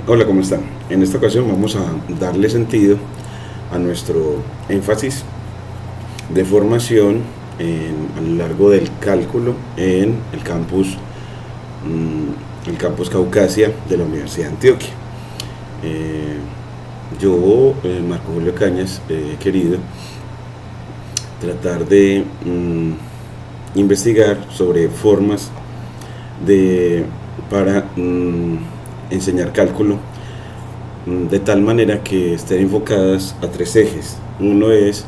Hola, ¿cómo están? En esta ocasión vamos a darle sentido a nuestro énfasis de formación a lo largo del cálculo en el campus Caucasia de la Universidad de Antioquia. Marco Julio Cañas, he querido tratar de investigar sobre formas para enseñar cálculo de tal manera que estén enfocadas a tres ejes. Uno es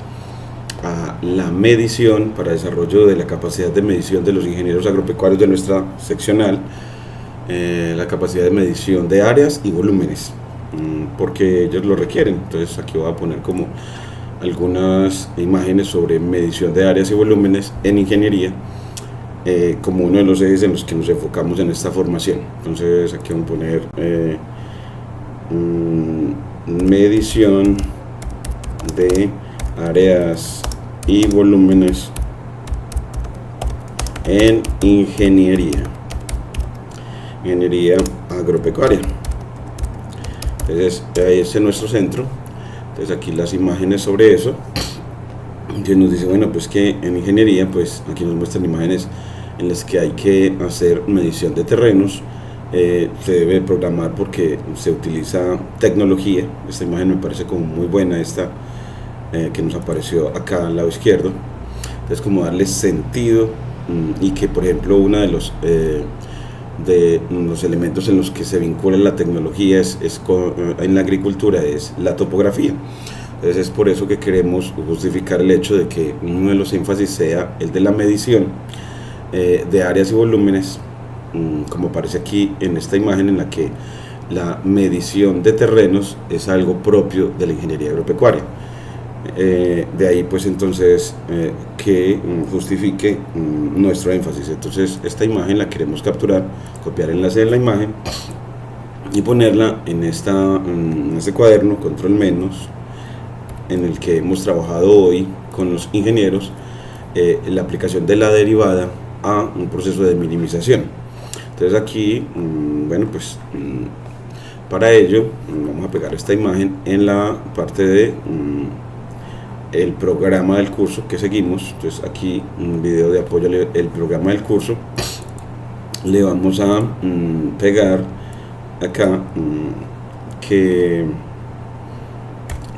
a la medición para desarrollo de la capacidad de medición de los ingenieros agropecuarios de nuestra seccional, la capacidad de medición de áreas y volúmenes, porque ellos lo requieren. Entonces aquí voy a poner como algunas imágenes sobre medición de áreas y volúmenes en ingeniería, como uno de los ejes en los que nos enfocamos en esta formación. Entonces aquí vamos a poner medición de áreas y volúmenes en ingeniería agropecuaria. Entonces ese es nuestro centro. Entonces aquí las imágenes sobre eso, que nos dice, bueno, pues que en ingeniería, pues aquí nos muestran imágenes en las que hay que hacer medición de terrenos. Se debe programar porque se utiliza tecnología. Esta imagen me parece como muy buena, esta que nos apareció acá al lado izquierdo. Entonces, como darle sentido, y que, por ejemplo, uno de los elementos en los que se vincula la tecnología en la agricultura es la topografía. Entonces es por eso que queremos justificar el hecho de que uno de los énfasis sea el de la medición de áreas y volúmenes, como aparece aquí en esta imagen, en la que la medición de terrenos es algo propio de la ingeniería agropecuaria. De ahí pues entonces que justifique nuestro énfasis. Entonces esta imagen la queremos capturar, copiar el enlace de la imagen y ponerla en este cuaderno, control menos, en el que hemos trabajado hoy con los ingenieros la aplicación de la derivada a un proceso de minimización. Entonces aquí, bueno, pues para ello vamos a pegar esta imagen en la parte de el programa del curso que seguimos. Entonces aquí un video de apoyo al programa del curso, le vamos a pegar acá que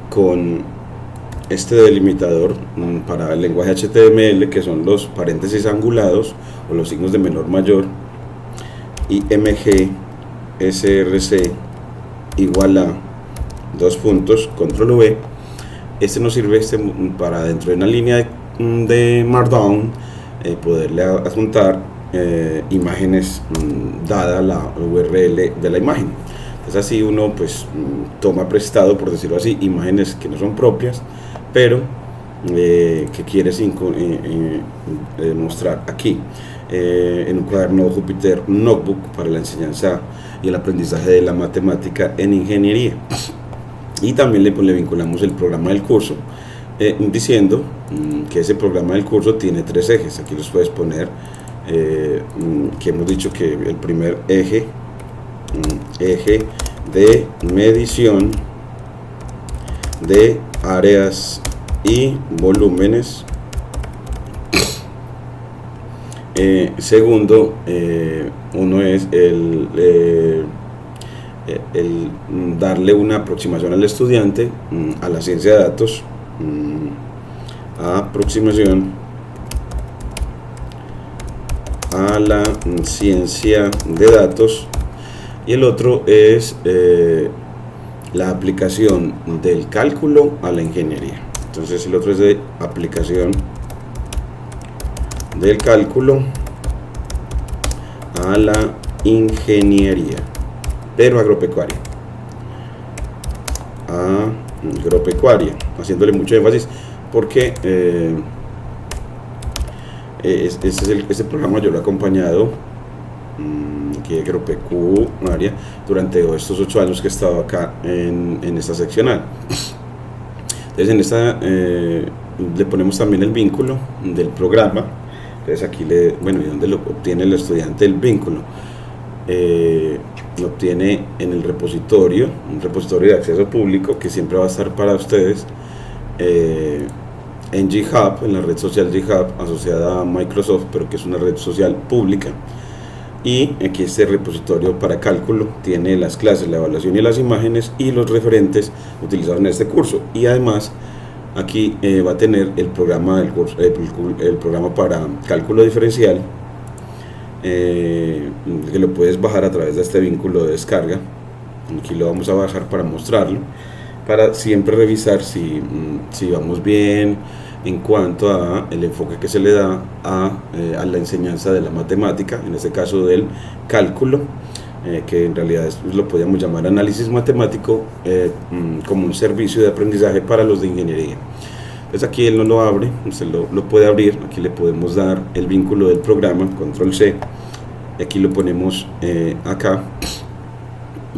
con este delimitador para el lenguaje HTML, que son los paréntesis angulados o los signos de menor mayor, y IMG SRC igual a dos puntos, control V. Este nos sirve para, dentro de una línea de Markdown, poderle adjuntar imágenes dada la URL de la imagen. Entonces así uno pues toma prestado, por decirlo así, imágenes que no son propias, pero que quiere mostrar aquí en un cuaderno Jupyter Notebook para la enseñanza y el aprendizaje de la matemática en ingeniería. Y también le vinculamos el programa del curso, diciendo que ese programa del curso tiene tres ejes. Aquí los puedes poner, que hemos dicho que el primer eje de medición de áreas y volúmenes. Segundo, uno es el darle una aproximación al estudiante a la ciencia de datos, aproximación a la ciencia de datos. Y el otro es la aplicación del cálculo a la ingeniería. Entonces el otro es de aplicación del cálculo a la ingeniería, pero agropecuaria, haciéndole mucho énfasis porque este programa yo lo he acompañado aquí de agropecuaria durante estos 8 años que he estado acá en esta seccional. Entonces en esta le ponemos también el vínculo del programa. Entonces aquí ¿y dónde lo obtiene el estudiante el vínculo? lo obtiene en el repositorio, un repositorio de acceso público que siempre va a estar para ustedes en GitHub, en la red social GitHub asociada a Microsoft, pero que es una red social pública. Y aquí este repositorio para cálculo tiene las clases, la evaluación y las imágenes y los referentes utilizados en este curso. Y además aquí va a tener el programa del curso, el programa para cálculo diferencial, que lo puedes bajar a través de este vínculo de descarga. Aquí lo vamos a bajar para mostrarlo, para siempre revisar si vamos bien en cuanto a el enfoque que se le da a la enseñanza de la matemática, en este caso del cálculo, que en realidad lo podríamos llamar análisis matemático, como un servicio de aprendizaje para los de ingeniería. Entonces aquí él no lo abre, usted lo puede abrir. Aquí le podemos dar el vínculo del programa, control C, y aquí lo ponemos acá,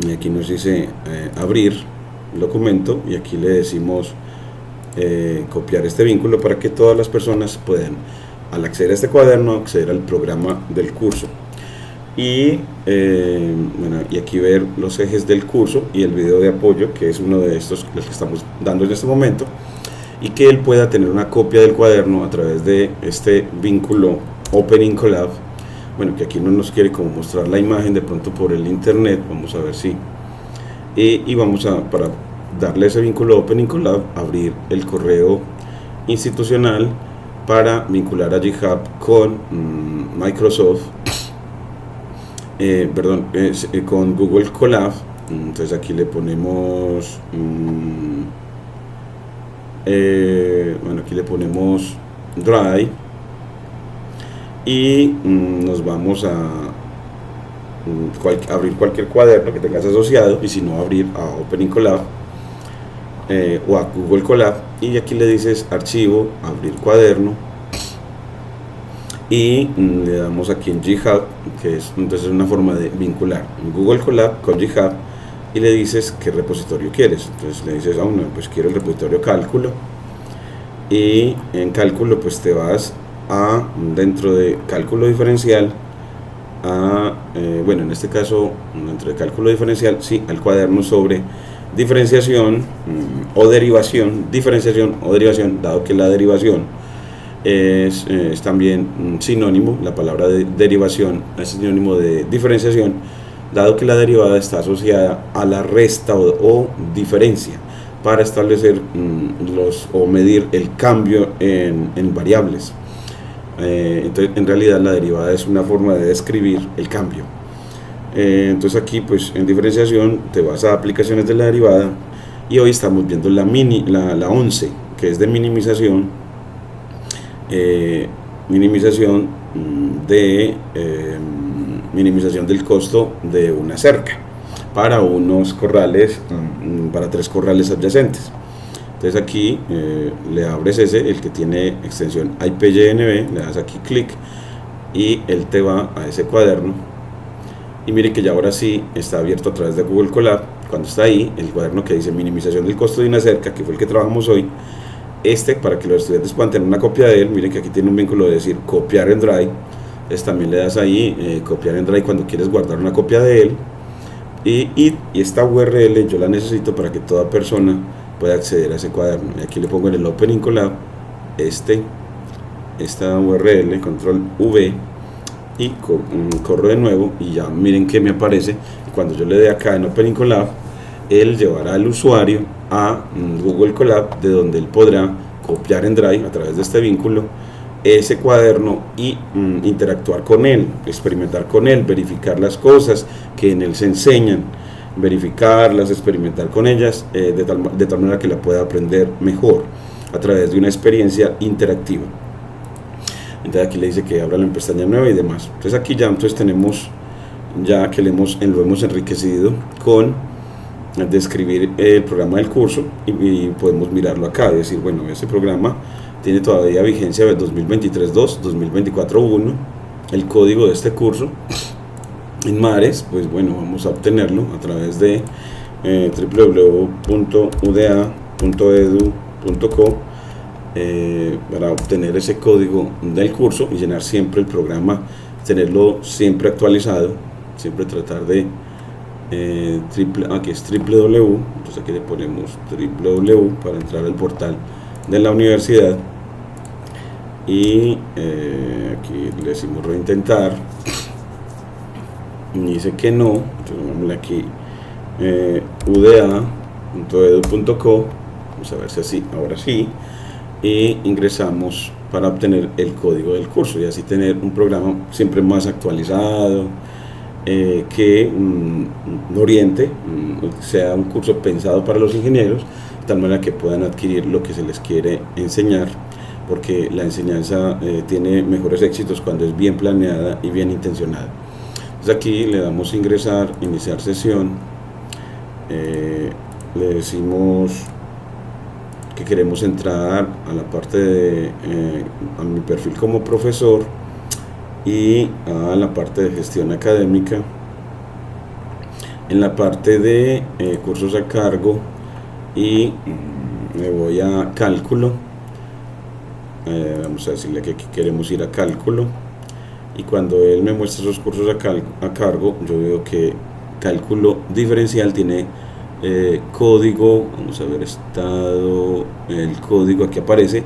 y aquí nos dice abrir el documento, y aquí le decimos copiar este vínculo para que todas las personas puedan, al acceder a este cuaderno, acceder al programa del curso. Y bueno, y aquí ver los ejes del curso y el video de apoyo, que es uno de estos los que estamos dando en este momento, y que él pueda tener una copia del cuaderno a través de este vínculo Opening Collab. Bueno, que aquí no nos quiere como mostrar la imagen de pronto por el internet, vamos a ver si y vamos a, para darle ese vínculo Opening Collab, abrir el correo institucional para vincular a GitHub con Microsoft, con Google Colab. Entonces aquí le ponemos bueno, aquí le ponemos Drive, y nos vamos a abrir cualquier cuaderno que tengas asociado, y si no, abrir a Opening Collab o a Google Colab, y aquí le dices archivo, abrir cuaderno, y le damos aquí en GitHub, que es entonces una forma de vincular Google Colab con GitHub, y le dices qué repositorio quieres. Entonces le dices, no, pues quiero el repositorio cálculo, y en cálculo pues te vas a, dentro de cálculo diferencial, a bueno, en este caso dentro de cálculo diferencial, sí, al cuaderno sobre diferenciación o derivación, dado que la derivación es también sinónimo, la palabra de derivación es sinónimo de diferenciación, dado que la derivada está asociada a la resta o diferencia, para establecer o medir el cambio en variables. Entonces en realidad la derivada es una forma de describir el cambio. Entonces aquí pues en diferenciación te vas a aplicaciones de la derivada, y hoy estamos viendo la 11, que es de minimización minimización del costo de una cerca para unos corrales, para 3 corrales adyacentes. Entonces aquí le abres el que tiene extensión IPYNB, le das aquí clic y él te va a ese cuaderno, y mire que ya ahora sí está abierto a través de Google Colab. Cuando está ahí el cuaderno que dice minimización del costo de una cerca, que fue el que trabajamos hoy, para que los estudiantes puedan tener una copia de él, miren que aquí tiene un vínculo de decir copiar en Drive. Entonces también le das ahí copiar en Drive cuando quieres guardar una copia de él, y esta URL yo la necesito para que toda persona pueda acceder a ese cuaderno. Y aquí le pongo en el Opening Collab esta URL, control V, y corro de nuevo, y ya miren que me aparece. Cuando yo le dé acá en Opening Collab, él llevará al usuario a Google Colab, de donde él podrá copiar en Drive a través de este vínculo ese cuaderno y interactuar con él, experimentar con él, verificar las cosas que en él se enseñan, verificarlas, experimentar con ellas, de tal manera que la pueda aprender mejor a través de una experiencia interactiva. Entonces aquí le dice que abra la pestaña nueva y demás. Entonces aquí ya tenemos, ya que lo hemos enriquecido con describir el programa del curso, y podemos mirarlo acá y decir, bueno, ese programa tiene todavía vigencia de 2023-2, 2024-1, el código de este curso en Mares, pues bueno, vamos a obtenerlo a través de www.uda.edu.co para obtener ese código del curso y llenar siempre el programa, tenerlo siempre actualizado, siempre tratar de aquí es www, entonces aquí le ponemos www para entrar al portal de la universidad y aquí le decimos reintentar y dice que no, entonces vamos aquí uda.edu.co, vamos a ver si así, ahora sí, y ingresamos para obtener el código del curso y así tener un programa siempre más actualizado, que oriente, sea un curso pensado para los ingenieros, de tal manera que puedan adquirir lo que se les quiere enseñar, porque la enseñanza tiene mejores éxitos cuando es bien planeada y bien intencionada. Entonces aquí le damos ingresar, iniciar sesión, le decimos que queremos entrar a la parte de a mi perfil como profesor y a la parte de gestión académica. En la parte de cursos a cargo y me voy a cálculo, vamos a decirle que aquí queremos ir a cálculo y cuando él me muestra esos cursos a cargo, yo veo que cálculo diferencial tiene código, vamos a ver estado, el código aquí aparece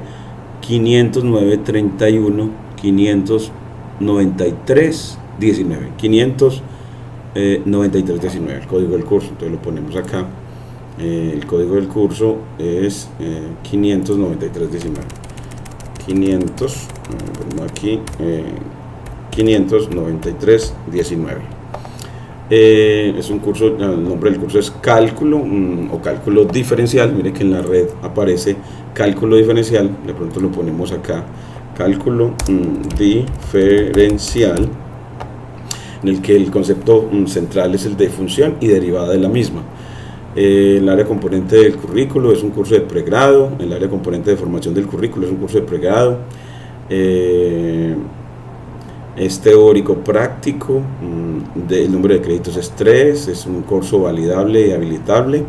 50931 593 19 593 19, el código del curso. Entonces lo ponemos acá, el código del curso es 593 19 500, ponemos aquí 593 19. Es un curso, el nombre del curso es cálculo o cálculo diferencial. Mire que en la red aparece cálculo diferencial, de pronto lo ponemos acá, cálculo diferencial, en el que el concepto central es el de función y derivada de la misma. El área componente del currículo es un curso de pregrado, el área componente de formación del currículo es un curso de pregrado, es teórico práctico, el número de créditos es 3, es un curso validable y habilitable,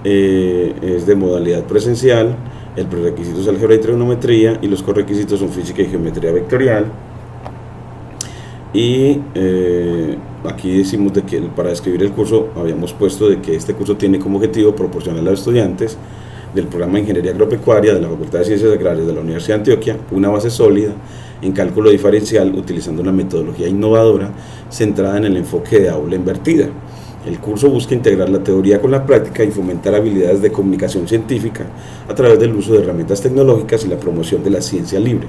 es de modalidad presencial, el prerequisito es álgebra y trigonometría y los correquisitos son física y geometría vectorial. Y aquí decimos de que para describir el curso habíamos puesto de que este curso tiene como objetivo proporcionar a los estudiantes del programa de Ingeniería Agropecuaria de la Facultad de Ciencias Agrarias de la Universidad de Antioquia una base sólida en cálculo diferencial utilizando una metodología innovadora centrada en el enfoque de aula invertida. El curso busca integrar la teoría con la práctica y fomentar habilidades de comunicación científica a través del uso de herramientas tecnológicas y la promoción de la ciencia libre.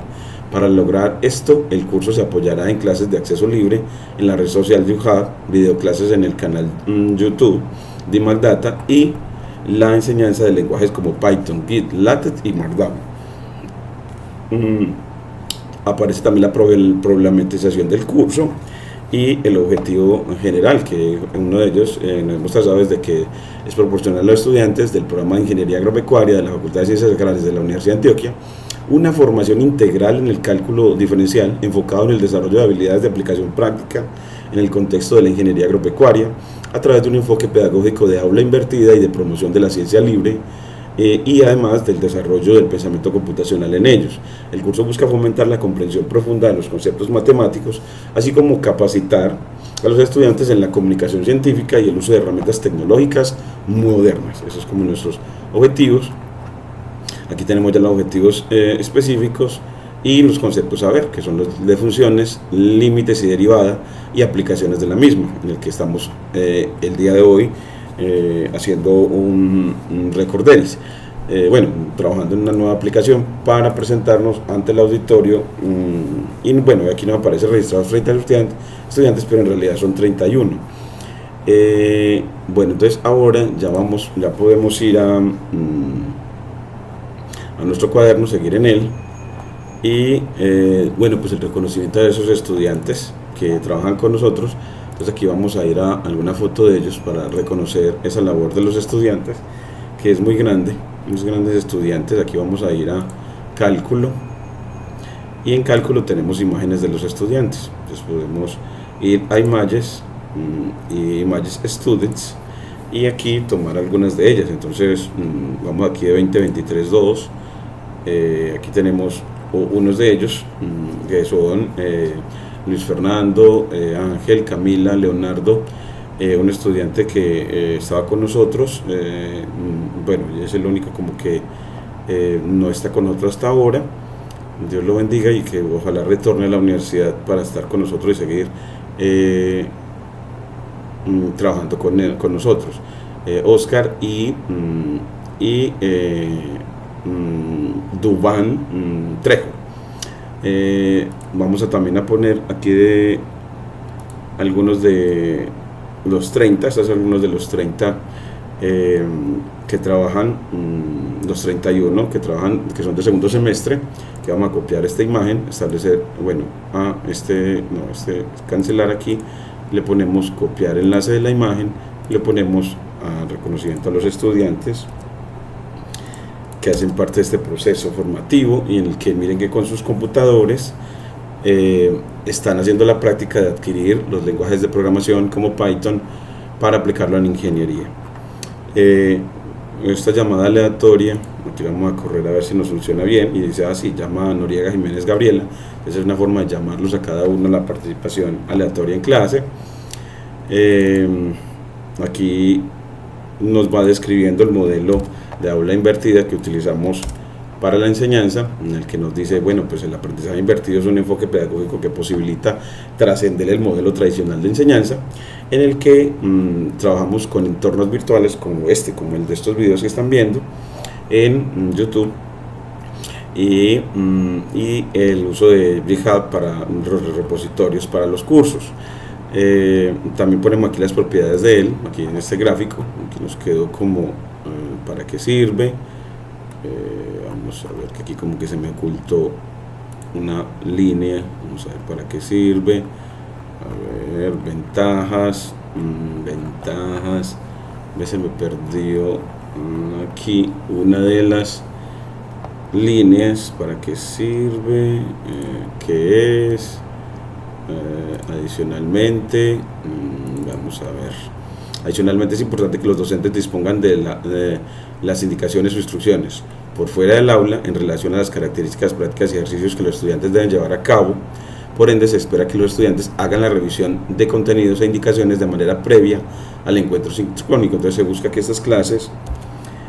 Para lograr esto, el curso se apoyará en clases de acceso libre en la red social YouHub, videoclases en el canal YouTube de MacData y la enseñanza de lenguajes como Python, Git, LaTeX y Markdown. Aparece también la problematización del curso y el objetivo general, que uno de ellos nos hemos trazado desde que es proporcionar a los estudiantes del programa de Ingeniería Agropecuaria de la Facultad de Ciencias Agrarias de la Universidad de Antioquia una formación integral en el cálculo diferencial enfocado en el desarrollo de habilidades de aplicación práctica en el contexto de la ingeniería agropecuaria a través de un enfoque pedagógico de aula invertida y de promoción de la ciencia libre y además del desarrollo del pensamiento computacional en ellos. El curso busca fomentar la comprensión profunda de los conceptos matemáticos, así como capacitar a los estudiantes en la comunicación científica y el uso de herramientas tecnológicas modernas. Esos son como nuestros objetivos. Aquí tenemos ya los objetivos específicos y los conceptos a ver, que son los de funciones, límites y derivada y aplicaciones de la misma, en el que estamos el día de hoy haciendo un récord de ellos. Bueno, trabajando en una nueva aplicación para presentarnos ante el auditorio y bueno, aquí nos aparece registrados 30 estudiantes, pero en realidad son 31. Bueno, entonces ahora ya podemos ir a nuestro cuaderno, seguir en él y bueno, pues el reconocimiento de esos estudiantes que trabajan con nosotros. Entonces aquí vamos a ir a alguna foto de ellos para reconocer esa labor de los estudiantes, que es muy grande, unos grandes estudiantes. Aquí vamos a ir a cálculo y en cálculo tenemos imágenes de los estudiantes. Entonces podemos ir a images y images students y aquí tomar algunas de ellas. Entonces vamos aquí de 2023-2. Aquí tenemos unos de ellos que son Luis Fernando, Ángel, Camila, Leonardo, un estudiante que estaba con nosotros, bueno, es el único como que no está con nosotros hasta ahora. Dios lo bendiga y que ojalá retorne a la universidad para estar con nosotros y seguir trabajando con nosotros. Oscar y Dubán Trejo. Vamos a también a poner aquí de algunos de los 30, estos son algunos de los 30 que trabajan, los 31 que trabajan, que son de segundo semestre, que vamos a copiar esta imagen, establecer, bueno, cancelar aquí, le ponemos copiar enlace de la imagen, le ponemos a reconocimiento a los estudiantes que hacen parte de este proceso formativo y en el que miren que con sus computadores están haciendo la práctica de adquirir los lenguajes de programación como Python para aplicarlo en ingeniería. Esta llamada aleatoria, aquí vamos a correr a ver si nos funciona bien, y dice así, llama Noriega Jiménez Gabriela. Esa es una forma de llamarlos a cada uno a la participación aleatoria en clase. Aquí nos va describiendo el modelo de aula invertida que utilizamos para la enseñanza, en el que nos dice, bueno, pues el aprendizaje invertido es un enfoque pedagógico que posibilita trascender el modelo tradicional de enseñanza, en el que trabajamos con entornos virtuales como el de estos videos que están viendo en YouTube, y el uso de GitHub para los repositorios para los cursos. También ponemos aquí las propiedades de él, aquí en este gráfico, aquí nos quedó como para qué sirve. Vamos a ver que aquí como que se me ocultó una línea, vamos a ver para qué sirve. A ver, ventajas, se me perdió aquí una de las líneas, para qué sirve, qué es. Adicionalmente, vamos a ver. Adicionalmente es importante que los docentes dispongan de las indicaciones o instrucciones por fuera del aula en relación a las características, prácticas y ejercicios que los estudiantes deben llevar a cabo. Por ende, se espera que los estudiantes hagan la revisión de contenidos e indicaciones de manera previa al encuentro sincrónico. Entonces se busca que estas clases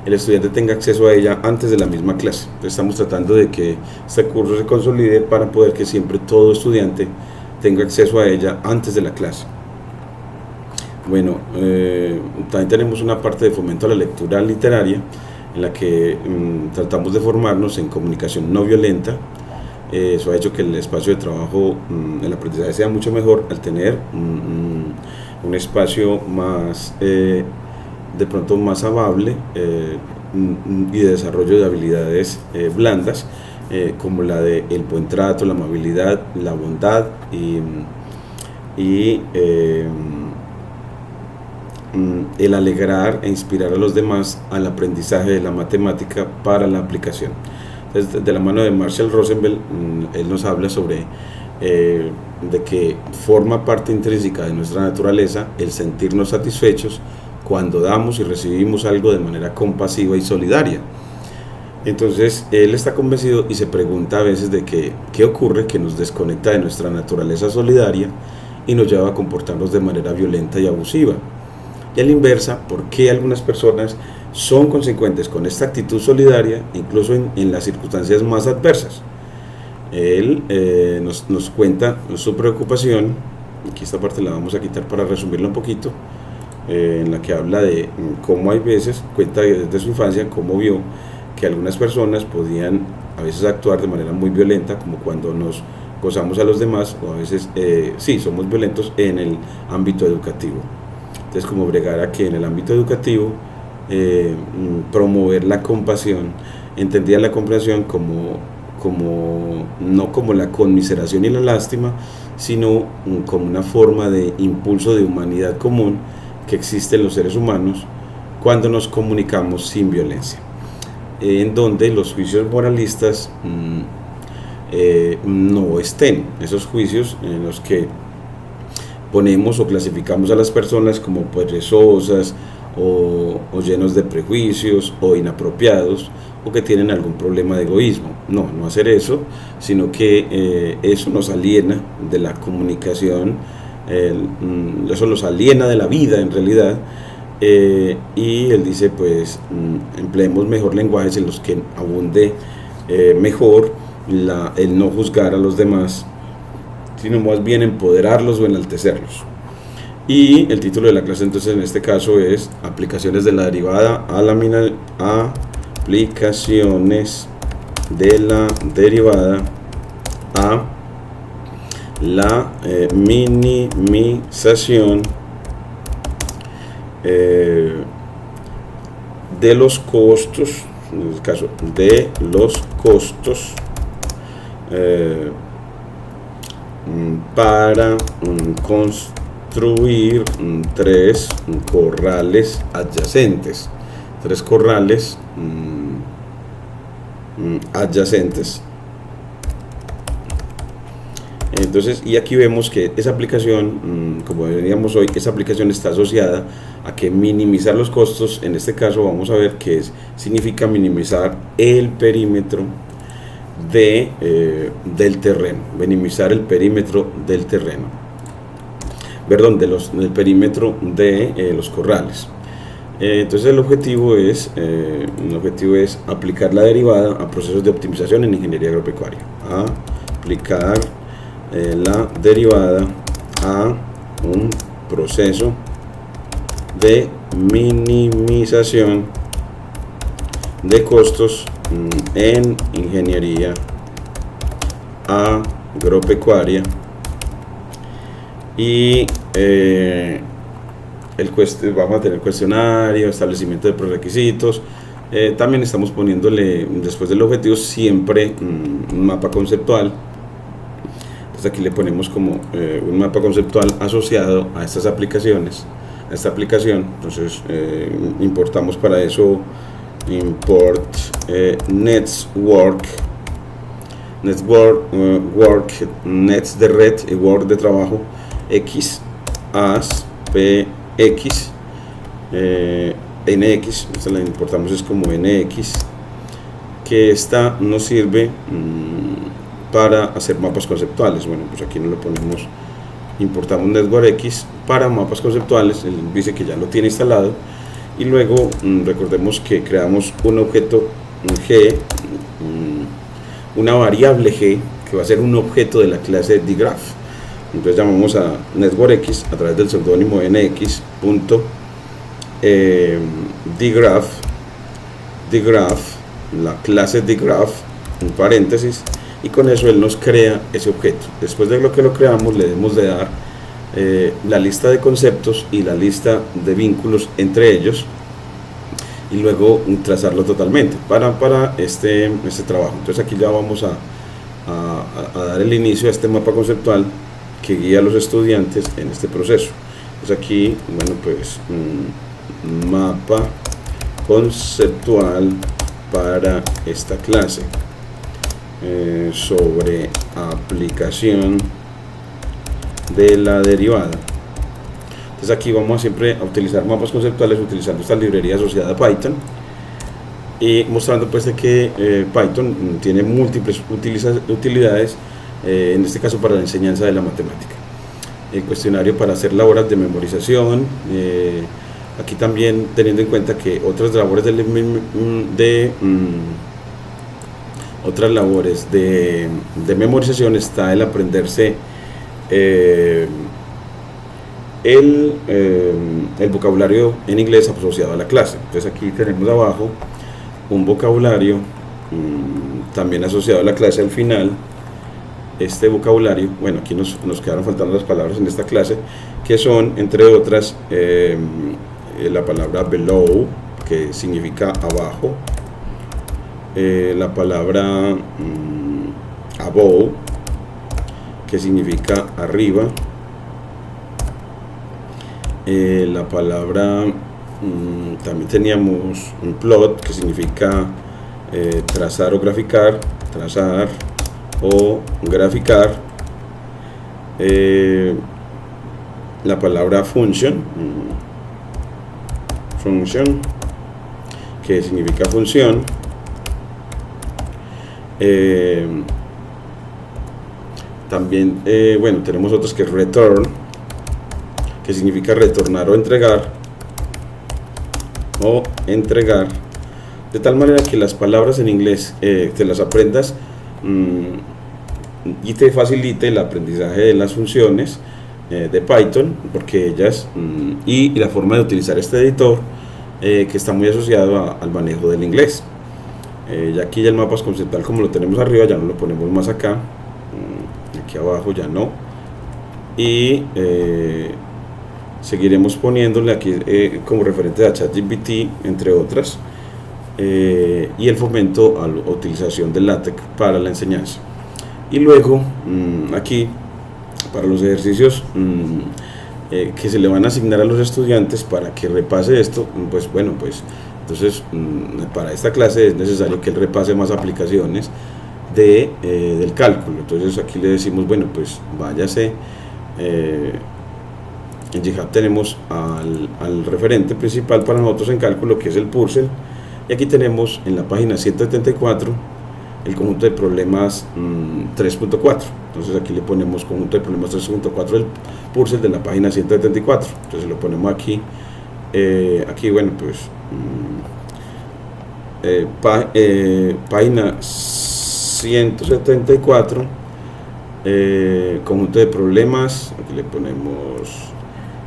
el estudiante tenga acceso a ella antes de la misma clase. Entonces estamos tratando de que este curso se consolide para poder que siempre todo estudiante tenga acceso a ella antes de la clase. Bueno, también tenemos una parte de fomento a la lectura literaria, en la que tratamos de formarnos en comunicación no violenta. Eso ha hecho que el espacio de trabajo, el aprendizaje sea mucho mejor al tener un espacio más, de pronto más amable, y de desarrollo de habilidades blandas, como la de el buen trato, la amabilidad, la bondad y el alegrar e inspirar a los demás al aprendizaje de la matemática para la aplicación. Entonces, de la mano de Marshall Rosenberg, él nos habla sobre de que forma parte intrínseca de nuestra naturaleza el sentirnos satisfechos cuando damos y recibimos algo de manera compasiva y solidaria. Entonces él está convencido y se pregunta a veces de que qué ocurre que nos desconecta de nuestra naturaleza solidaria y nos lleva a comportarnos de manera violenta y abusiva. Y a la inversa, ¿por qué algunas personas son consecuentes con esta actitud solidaria, incluso en las circunstancias más adversas? Él nos cuenta su preocupación. Aquí esta parte la vamos a quitar para resumirla un poquito, en la que habla de cómo hay veces, cuenta desde su infancia, cómo vio que algunas personas podían a veces actuar de manera muy violenta, como cuando nos gozamos a los demás, o a veces sí, somos violentos en el ámbito educativo. Entonces, como bregar a que en el ámbito educativo promover la compasión, entendía la comprensión no como la conmiseración y la lástima, sino como una forma de impulso de humanidad común que existe en los seres humanos cuando nos comunicamos sin violencia, en donde los juicios moralistas no estén, esos juicios en los que ponemos o clasificamos a las personas como perezosas o llenos de prejuicios o inapropiados o que tienen algún problema de egoísmo. No hacer eso, sino que eso nos aliena de la comunicación eso los aliena de la vida en realidad. Y él dice, pues empleemos mejor lenguajes en los que abunde mejor el no juzgar a los demás, sino más bien empoderarlos o enaltecerlos. Y el título de la clase entonces en este caso es aplicaciones de la derivada aplicaciones de la derivada a la minimización de los costos, en el caso de los costos para construir 3 corrales adyacentes, 3 corrales adyacentes. Entonces, y aquí vemos que esa aplicación, como veríamos hoy, esa aplicación está asociada a que minimizar los costos. En este caso vamos a ver qué significa minimizar el perímetro del terreno, minimizar el perímetro del terreno, perdón, del perímetro de los corrales. Entonces el objetivo es aplicar la derivada a procesos de optimización en ingeniería agropecuaria. Aplicar la derivada a un proceso de minimización de costos en ingeniería agropecuaria. Y vamos a tener cuestionario, establecimiento de prerequisitos. También estamos poniéndole, después del objetivo, siempre un mapa conceptual. Entonces aquí le ponemos como un mapa conceptual asociado a estas aplicaciones, a esta aplicación. Entonces importamos para eso import network, nets de red y work de trabajo, x as px nx. Esta la importamos es como nx, que esta nos sirve para hacer mapas conceptuales. Bueno, pues aquí nos lo ponemos, importamos network x para mapas conceptuales. Él dice que ya lo tiene instalado. Y luego recordemos que creamos un objeto g, una variable g que va a ser un objeto de la clase dgraph. Entonces llamamos a network x a través del seudónimo nx.dgraph, la clase dgraph en paréntesis, y con eso él nos crea ese objeto. Después de lo que lo creamos, le debemos de dar la lista de conceptos y la lista de vínculos entre ellos, y luego trazarlo totalmente para este trabajo. Entonces aquí ya vamos a dar el inicio a este mapa conceptual que guía a los estudiantes en este proceso. Entonces aquí, bueno, pues mapa conceptual para esta clase sobre aplicación de la derivada. Entonces aquí vamos siempre a utilizar mapas conceptuales utilizando esta librería asociada a Python, y mostrando pues de que Python tiene múltiples utilidades, en este caso para la enseñanza de la matemática. El cuestionario para hacer labores de memorización, aquí también teniendo en cuenta que otras labores de memorización está el aprenderse el vocabulario en inglés asociado a la clase. Entonces aquí tenemos abajo un vocabulario también asociado a la clase al final. Este vocabulario, bueno, aquí nos quedaron faltando las palabras en esta clase, que son, entre otras, la palabra below, que significa abajo, la palabra above, que significa arriba, la palabra, también teníamos un plot, que significa trazar o graficar, trazar o graficar, la palabra function, que significa función, también, bueno, tenemos otros que return, que significa retornar o entregar, de tal manera que las palabras en inglés te las aprendas y te facilite el aprendizaje de las funciones de Python, porque ellas y la forma de utilizar este editor que está muy asociado al manejo del inglés. Ya aquí ya el mapa es conceptual como lo tenemos arriba, ya no lo ponemos más acá, aquí abajo ya no, y seguiremos poniéndole aquí como referente a ChatGPT, entre otras, y el fomento a la utilización del LaTeX para la enseñanza. Y luego aquí para los ejercicios que se le van a asignar a los estudiantes para que repase esto, pues bueno, pues entonces para esta clase es necesario que él repase más aplicaciones del cálculo. Entonces aquí le decimos, bueno, pues váyase, en GitHub tenemos al referente principal para nosotros en cálculo, que es el Purcell, y aquí tenemos en la página 174 el conjunto de problemas 3.4. Entonces aquí le ponemos conjunto de problemas 3.4 del Purcell de la página 174. Entonces lo ponemos aquí, bueno, pues página 174, conjunto de problemas, aquí le ponemos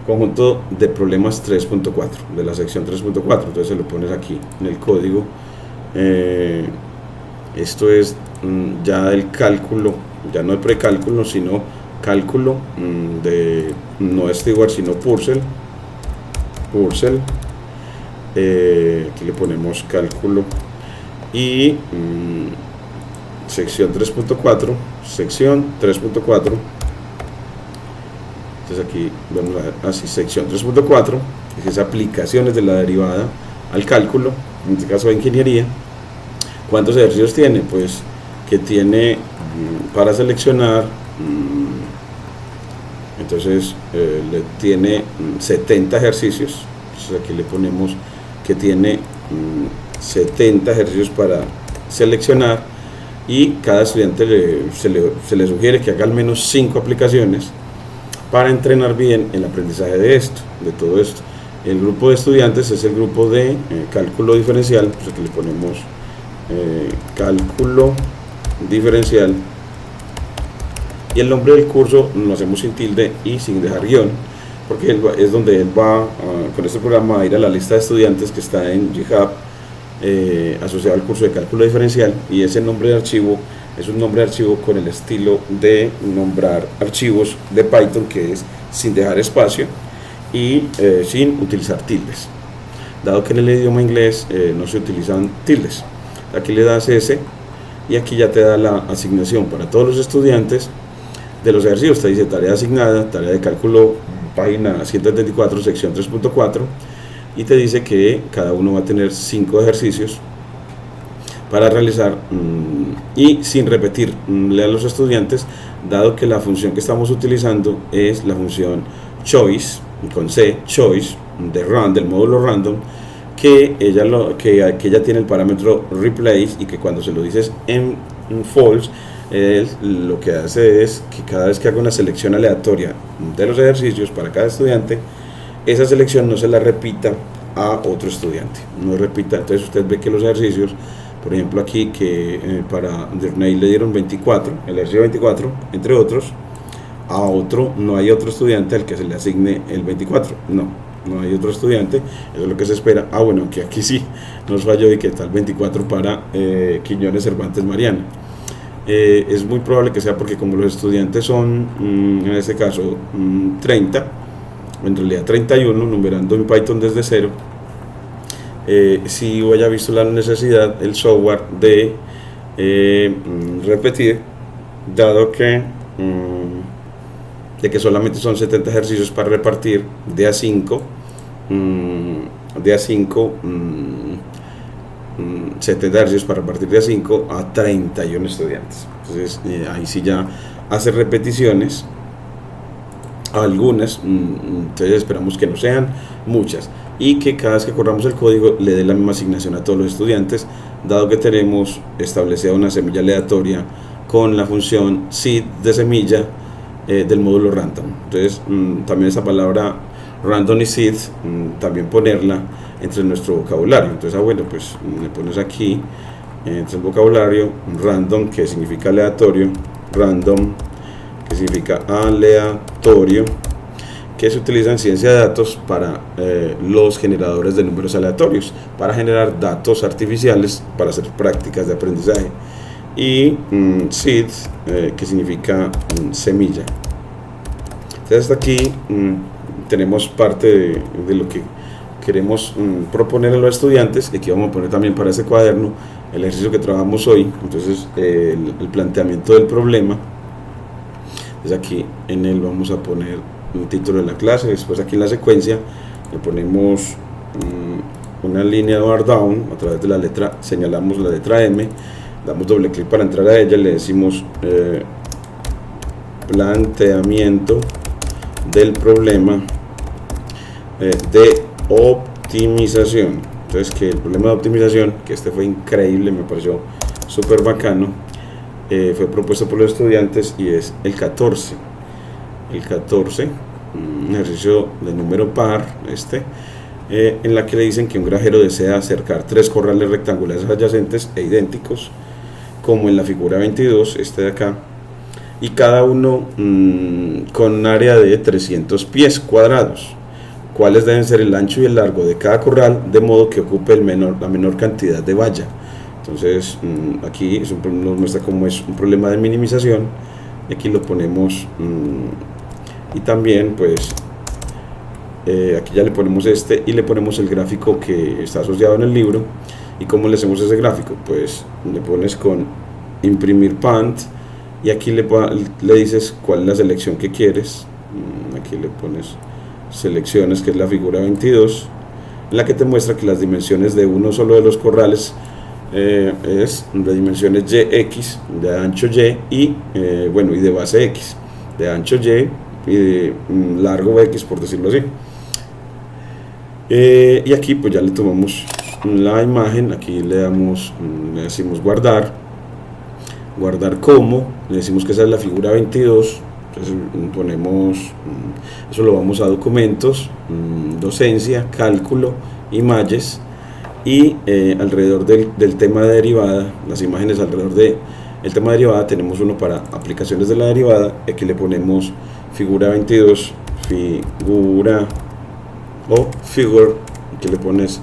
conjunto de problemas 3.4 de la sección 3.4. entonces se lo pones aquí en el código. Esto es ya el cálculo, ya no el precálculo, sino cálculo no Stewart, sino Purcell. Aquí le ponemos cálculo y sección 3.4, entonces aquí vamos a ver así, sección 3.4, que es aplicaciones de la derivada al cálculo, en este caso de ingeniería. ¿Cuántos ejercicios tiene? Pues que tiene para seleccionar, entonces le tiene 70 ejercicios. Entonces aquí le ponemos que tiene 70 ejercicios para seleccionar, y cada estudiante se le sugiere que haga al menos 5 aplicaciones para entrenar bien el aprendizaje de todo esto. El grupo de estudiantes es el grupo de cálculo diferencial. Pues aquí le ponemos cálculo diferencial, y el nombre del curso lo hacemos sin tilde y sin dejar guión, porque es donde él va con este programa a ir a la lista de estudiantes que está en GitHub asociado al curso de cálculo diferencial, y ese nombre de archivo es un nombre de archivo con el estilo de nombrar archivos de Python, que es sin dejar espacio y sin utilizar tildes, dado que en el idioma inglés no se utilizan tildes. Aquí le das ese, y aquí ya te da la asignación para todos los estudiantes de los ejercicios. Te dice tarea asignada, tarea de cálculo, página 174, sección 3.4, y te dice que cada uno va a tener 5 ejercicios para realizar y sin repetir a los estudiantes, dado que la función que estamos utilizando es la función choice, con C, choice, del módulo random, que ella tiene el parámetro replace, y que cuando se lo dices en false, lo que hace es que cada vez que haga una selección aleatoria de los ejercicios para cada estudiante, esa selección no se la repita a otro estudiante, no repita. Entonces usted ve que los ejercicios, por ejemplo aquí, que para Dernay le dieron 24, el ejercicio 24, entre otros, a otro, no hay otro estudiante al que se le asigne el 24, no hay otro estudiante, eso es lo que se espera. Bueno, que aquí sí nos falló, y que está el 24 para Quiñones Cervantes Mariana. Es muy probable que sea porque como los estudiantes son, en este caso, 30, en realidad 31, numerando en Python desde cero, si haya visto la necesidad el software de repetir, dado que solamente son 70 ejercicios para repartir de a 5, 70 ejercicios para repartir de a 5 a 31 estudiantes. Entonces ahí sí ya hace repeticiones, algunas, entonces esperamos que no sean muchas, y que cada vez que corramos el código le dé la misma asignación a todos los estudiantes, dado que tenemos establecida una semilla aleatoria con la función seed de semilla, del módulo random. Entonces también esa palabra random y seed, también ponerla entre nuestro vocabulario. Entonces bueno, pues le pones aquí entre el vocabulario random, que significa aleatorio, random, que significa aleatorio, que se utiliza en ciencia de datos para los generadores de números aleatorios, para generar datos artificiales para hacer prácticas de aprendizaje. Y seed, que significa semilla. Entonces hasta aquí tenemos parte de lo que queremos proponer a los estudiantes. Aquí vamos a poner también para ese cuaderno el ejercicio que trabajamos hoy. Entonces el planteamiento del problema. Entonces aquí en él vamos a poner un título de la clase. Después aquí en la secuencia le ponemos una línea de bar down a través de la letra, señalamos la letra M, damos doble clic para entrar a ella, le decimos planteamiento del problema de optimización. Entonces, que el problema de optimización, que este fue increíble, me pareció súper bacano, fue propuesto por los estudiantes, y es el 14. El 14, un ejercicio de número par, en la que le dicen que un granjero desea acercar 3 corrales rectangulares adyacentes e idénticos, como en la figura 22, de acá, y cada uno con un área de 300 pies cuadrados. ¿Cuáles deben ser el ancho y el largo de cada corral, de modo que ocupe la menor cantidad de valla? Entonces aquí nos muestra cómo es un problema de minimización. Aquí lo ponemos, y también pues aquí ya le ponemos y le ponemos el gráfico que está asociado en el libro. ¿Y cómo le hacemos ese gráfico? Pues le pones con imprimir pant, y aquí le dices cuál es la selección que quieres. Aquí le pones selecciones, que es la figura 22, en la que te muestra que las dimensiones de uno solo de los corrales es de dimensiones YX, de ancho Y, y bueno, y de base X, de ancho Y y de largo X, por decirlo así. Y aquí pues ya le tomamos la imagen, aquí le decimos guardar como, le decimos que esa es la figura 22. Entonces ponemos, eso lo vamos a documentos, docencia, cálculo, imágenes, y alrededor del tema de derivada, las imágenes alrededor del tema de derivada, tenemos uno para aplicaciones de la derivada. Aquí le ponemos figura 22, figura o figure, aquí le pones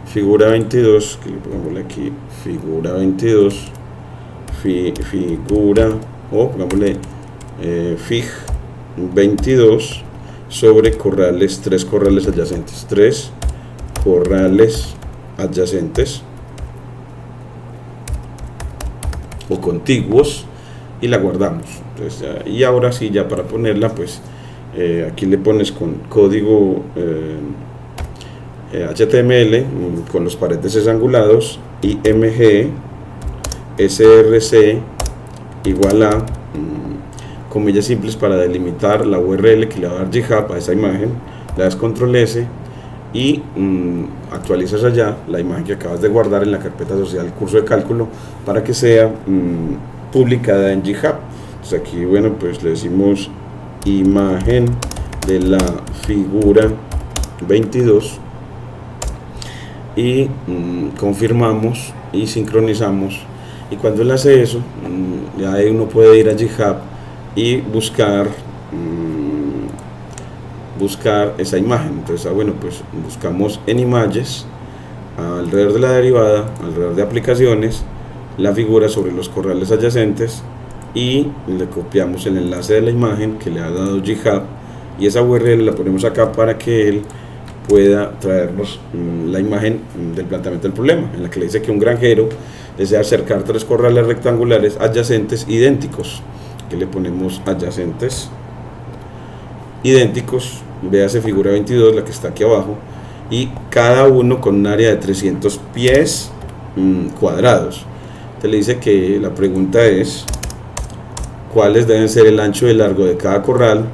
figura 22, que le pongámosle aquí figura 22, figura, o pongámosle fig 22 sobre corrales, 3 corrales adyacentes, 3 corrales adyacentes o contiguos, y la guardamos. Entonces, y ahora sí, ya para ponerla, pues aquí le pones con código HTML, con los paréntesis angulados, img src igual a comillas simples para delimitar la URL que le va a dar GitHub a esa imagen. Le das control S y actualizas allá la imagen que acabas de guardar en la carpeta asociada al curso de cálculo, para que sea publicada en GitHub. Entonces aquí, bueno, pues le decimos imagen de la figura 22 y confirmamos y sincronizamos. Y cuando él hace eso, ya uno puede ir a GitHub y buscar esa imagen. Entonces bueno, pues buscamos en imágenes, alrededor de la derivada, alrededor de aplicaciones, la figura sobre los corrales adyacentes, y le copiamos el enlace de la imagen que le ha dado GitHub, y esa URL la ponemos acá para que él pueda traernos la imagen del planteamiento del problema, en la que le dice que un granjero desea acercar 3 corrales rectangulares adyacentes idénticos. Aquí le ponemos adyacentes idénticos, véase figura 22, la que está aquí abajo, y cada uno con un área de 300 pies cuadrados. Te le dice que la pregunta es cuáles deben ser el ancho y el largo de cada corral,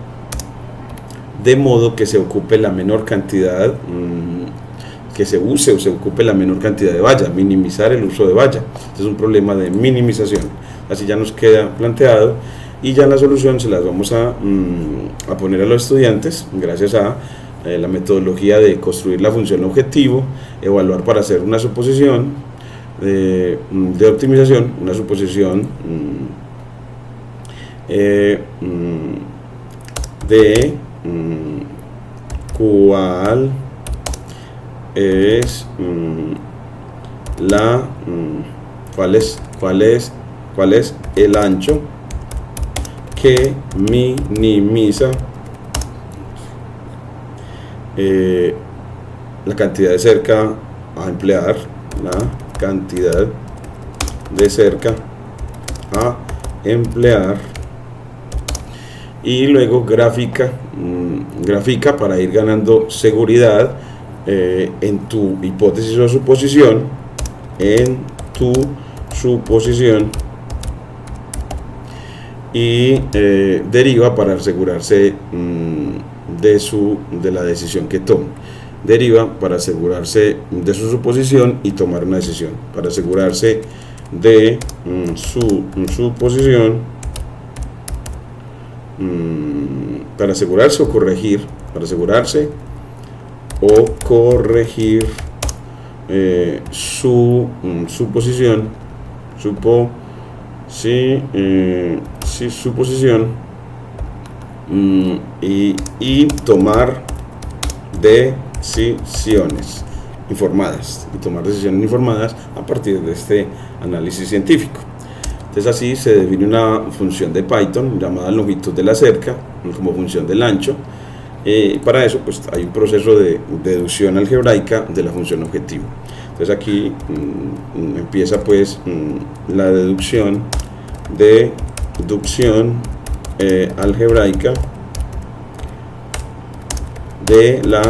de modo que se ocupe la menor cantidad, que se use o se ocupe la menor cantidad de valla, minimizar el uso de valla. Este es un problema de minimización. Así ya nos queda planteado. y ya la solución se las vamos a poner a los estudiantes gracias a la metodología de construir la función objetivo, evaluar para hacer una suposición de optimización, una suposición de cuál es cuál es el ancho que minimiza la cantidad de cerca a emplear, la cantidad de cerca a emplear, y luego gráfica para ir ganando seguridad en tu hipótesis o suposición, y deriva para asegurarse de la decisión que tome. Deriva para asegurarse de su suposición y tomar una decisión. Para asegurarse de su suposición, para asegurarse o corregir, su suposición, suposición, y tomar decisiones informadas, a partir de este análisis científico. Entonces así se define una función de Python llamada longitud de la cerca como función del ancho. Para eso pues hay un proceso de deducción algebraica de la función objetivo. Entonces aquí empieza pues la deducción algebraica de la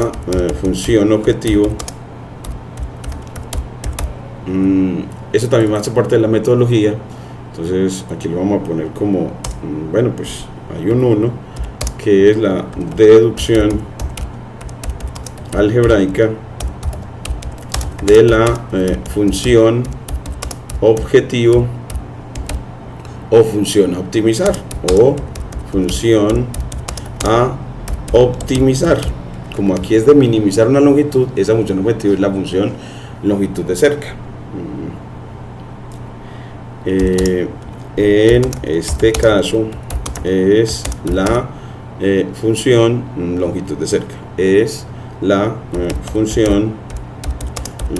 función objetivo. Eso también hace parte de la metodología. Entonces aquí lo vamos a poner como, bueno, pues hay un 1 que es la deducción algebraica de la función objetivo o función a optimizar, como aquí es de minimizar una longitud, esa función objetivo es la función longitud de cerca. En este caso es la función longitud de cerca, es la función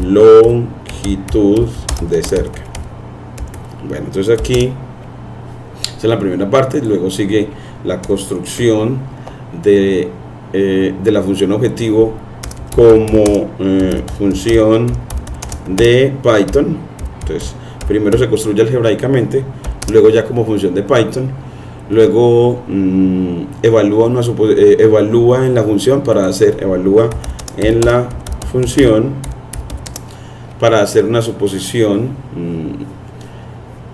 longitud de cerca. Bueno, entonces aquí esa es la primera parte. Luego sigue la construcción de la función objetivo como función de Python. Entonces primero se construye algebraicamente, luego ya como función de Python, luego evalúa en la función para hacer una suposición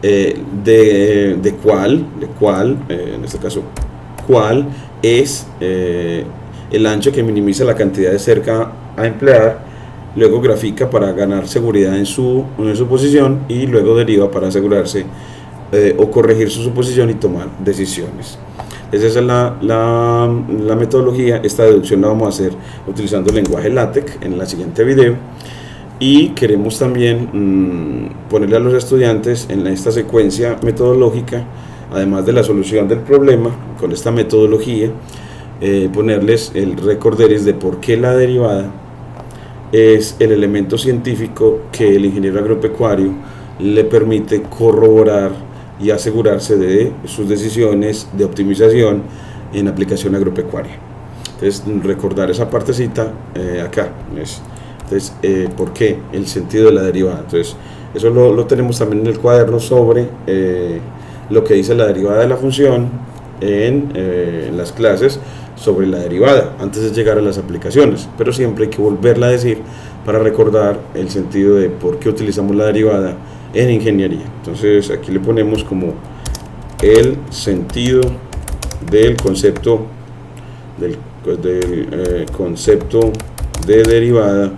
de cuál, en este caso, cuál es el ancho que minimiza la cantidad de cerca a emplear. Luego grafica para ganar seguridad en su posición, y luego deriva para asegurarse o corregir su suposición y tomar decisiones. Esa es la metodología. Esta deducción la vamos a hacer utilizando el lenguaje LaTeX en la siguiente video. Y queremos también ponerle a los estudiantes en esta secuencia metodológica, además de la solución del problema con esta metodología, ponerles el recorderis de por qué la derivada es el elemento científico que el ingeniero agropecuario le permite corroborar y asegurarse de sus decisiones de optimización en aplicación agropecuaria. Entonces, recordar esa partecita acá. Entonces, ¿por qué? El sentido de la derivada. Entonces, eso lo tenemos también en el cuaderno sobre lo que dice la derivada de la función en las clases sobre la derivada, antes de llegar a las aplicaciones, pero siempre hay que volverla a decir para recordar el sentido de por qué utilizamos la derivada en ingeniería. Entonces aquí le ponemos como el sentido del concepto concepto de derivada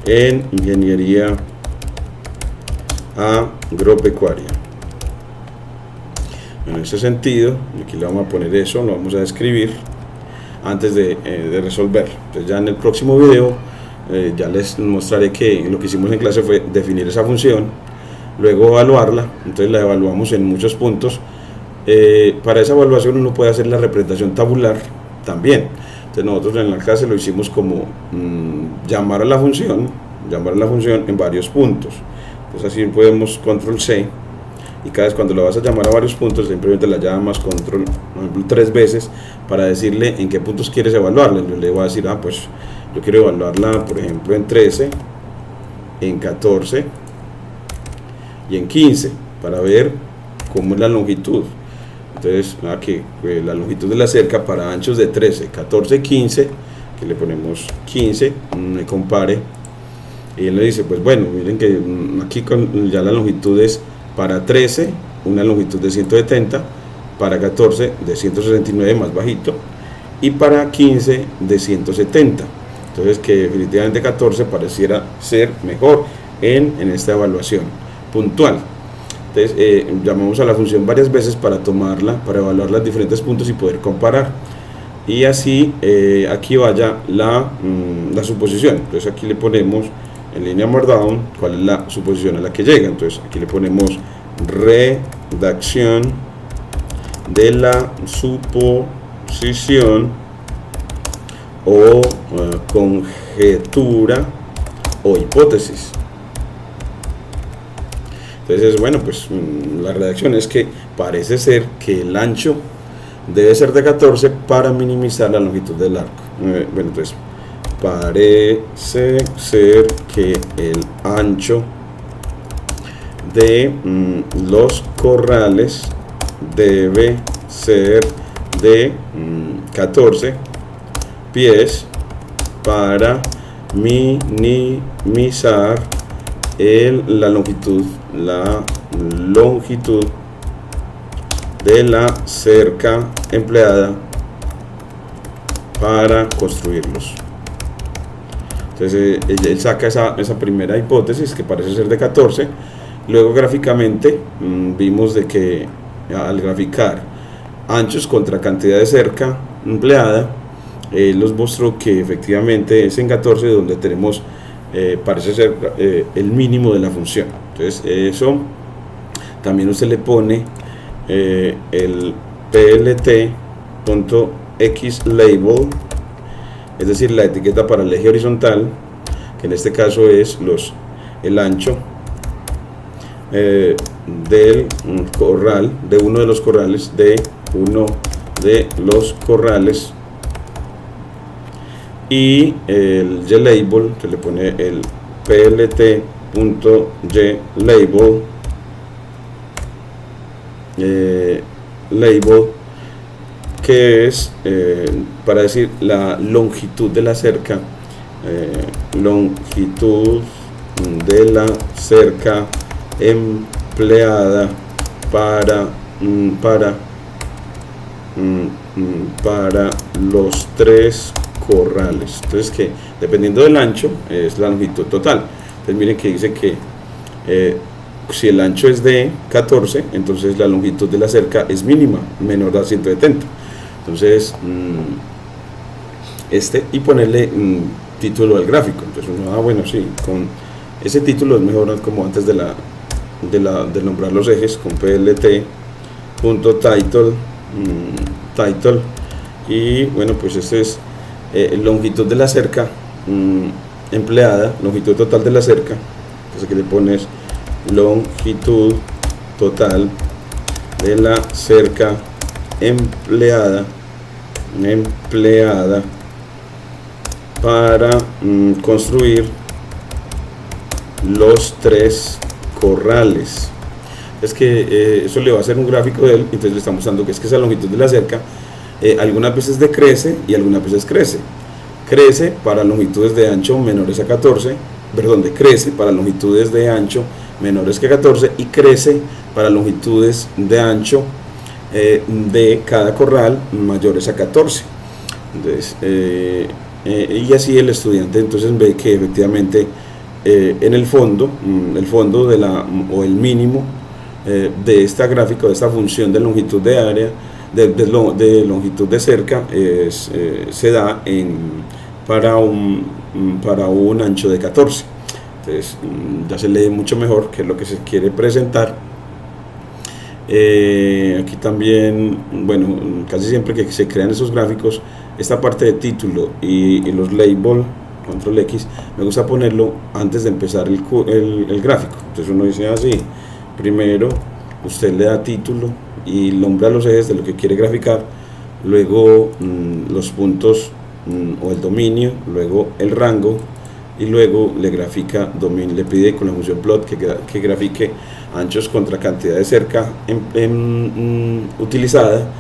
en ingeniería agropecuaria. En ese sentido, aquí le vamos a poner eso, lo vamos a escribir antes de resolver. Entonces ya en el próximo video ya les mostraré que lo que hicimos en clase fue definir esa función, luego evaluarla. Entonces la evaluamos en muchos puntos. Para esa evaluación uno puede hacer la representación tabular también. Entonces nosotros en la clase lo hicimos como llamar a la función en varios puntos. Entonces así podemos control C, y cada vez cuando la vas a llamar a varios puntos simplemente la llamas control, por ejemplo, 3 veces para decirle en qué puntos quieres evaluarla. Yo le voy a decir, pues yo quiero evaluarla por ejemplo en 13, en 14 y en 15 para ver cómo es la longitud. Entonces aquí la longitud de la cerca para anchos de 13, 14 y 15, que le ponemos 15, me compare, y él le dice, pues bueno, miren que aquí ya la longitud es para 13 una longitud de 170, para 14 de 169 más bajito, y para 15 de 170. Entonces que definitivamente 14 pareciera ser mejor en esta evaluación puntual. Entonces llamamos a la función varias veces para tomarla, para evaluar los diferentes puntos y poder comparar. Y así aquí vaya la suposición. Entonces aquí le ponemos en línea Markdown cuál es la suposición a la que llega. Entonces aquí le ponemos redacción de la suposición o conjetura o hipótesis. Entonces, bueno, pues la redacción es que parece ser que el ancho debe ser de 14 para minimizar la longitud del arco. Bueno, entonces parece ser que el ancho de los corrales debe ser de 14 pies para minimizar la longitud de la cerca empleada para construirlos. Entonces él saca esa primera hipótesis que parece ser de 14. Luego gráficamente vimos de que al graficar anchos contra cantidad de cerca empleada, nos mostró que efectivamente es en 14 donde tenemos parece ser el mínimo de la función. Entonces eso también usted le pone el plt.xlabel, es decir, la etiqueta para el eje horizontal, que en este caso es el ancho del corral, de uno de los corrales, y el glabel, se le pone el plt.glabel que es para decir la longitud de la cerca, longitud de la cerca empleada para los 3 corrales. Entonces que dependiendo del ancho es la longitud total. Entonces miren que dice que si el ancho es de 14, entonces la longitud de la cerca es mínima, menor a 170. Entonces y ponerle título al gráfico. Entonces uno, bueno, sí, con ese título es mejor como antes de nombrar los ejes, con plt.title title, y bueno, pues este es longitud de la cerca empleada, longitud total de la cerca. Entonces aquí le pones longitud total de la cerca empleada para construir los 3 corrales. Es que eso le va a hacer un gráfico de él. Entonces le estamos dando que es que esa longitud de la cerca algunas veces decrece y algunas veces crece para longitudes de ancho menores a 14, perdón, decrece para longitudes de ancho menores que 14 y crece para longitudes de ancho de cada corral mayores a 14. Entonces y así el estudiante entonces ve que efectivamente en el fondo o el mínimo de esta gráfica, de esta función de longitud de área, de longitud de cerca, se da para un ancho de 14. Entonces ya se lee mucho mejor qué es lo que se quiere presentar. Aquí también, bueno, casi siempre que se crean esos gráficos, esta parte de título y los label, control X, me gusta ponerlo antes de empezar el gráfico. Entonces uno dice así: primero usted le da título y nombra los ejes de lo que quiere graficar, luego los puntos o el dominio, luego el rango, y luego le grafica dominio, le pide con la función plot que grafique anchos contra cantidad de cerca utilizada,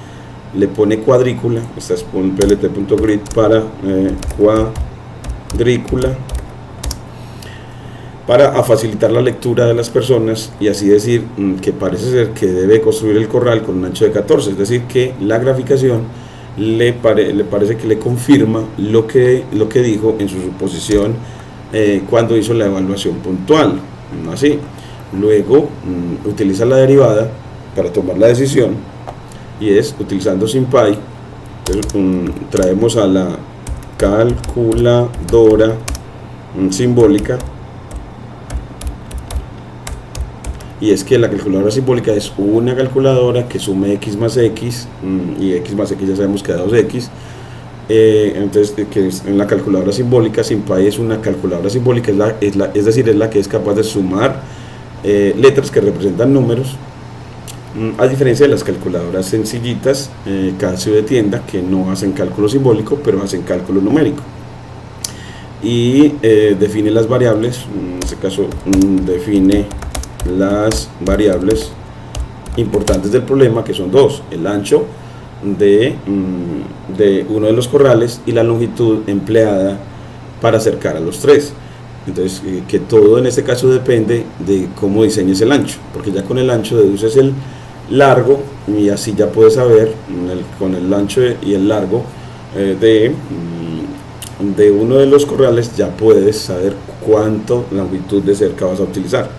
le pone cuadrícula, esta es un plt.grid para cuadrícula, para facilitar la lectura de las personas, y así decir que parece ser que debe construir el corral con un ancho de 14, es decir, que la graficación le parece que le confirma lo que dijo en su suposición cuando hizo la evaluación puntual. Así, luego utiliza la derivada para tomar la decisión, y es utilizando SymPy. Entonces, traemos a la calculadora simbólica, y es que la calculadora simbólica es una calculadora que sume x más x, y x más x ya sabemos que da 2x. Entonces, que en la calculadora simbólica, SymPy es una calculadora simbólica, es decir, es la que es capaz de sumar letras que representan números, a diferencia de las calculadoras sencillitas, Casio de tienda, que no hacen cálculo simbólico, pero hacen cálculo numérico. Y define las variables, en este caso define las variables importantes del problema, que son dos: el ancho de uno de los corrales y la longitud empleada para acercar a los tres. Entonces, que todo en este caso depende de cómo diseñes el ancho, porque ya con el ancho deduces el largo, y así ya puedes saber con el ancho y el largo de uno de los corrales, ya puedes saber cuánto longitud de cerca vas a utilizar.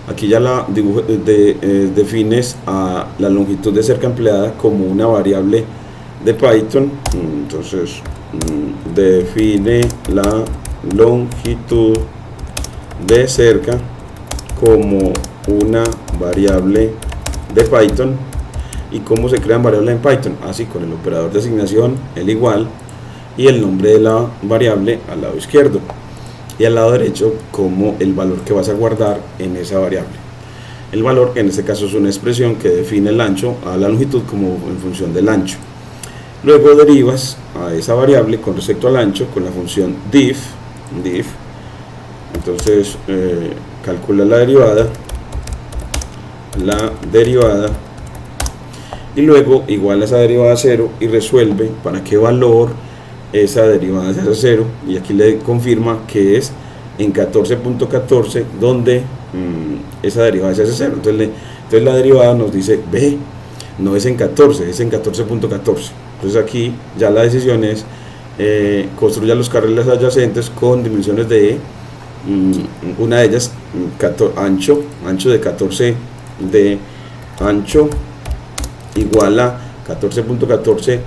Aquí ya defines a la longitud de cerca empleada como una variable de Python. Entonces define la longitud de cerca como una variable de Python. ¿Y cómo se crean variables en Python? Así, con el operador de asignación, el igual, y el nombre de la variable al lado izquierdo, y al lado derecho como el valor que vas a guardar en esa variable. El valor, en este caso, es una expresión que define el ancho a la longitud como en función del ancho. Luego derivas a esa variable con respecto al ancho con la función diff. Entonces calcula la derivada, y luego iguala esa derivada a 0 y resuelve para qué valor esa derivada se hace 0, y aquí le confirma que es en 14.14 donde esa derivada se hace 0. Entonces la derivada nos dice: ve, no es en 14, es en 14.14. Entonces aquí ya la decisión es construya los carriles adyacentes con dimensiones de una de ellas ancho de 14 de ancho igual a 14.14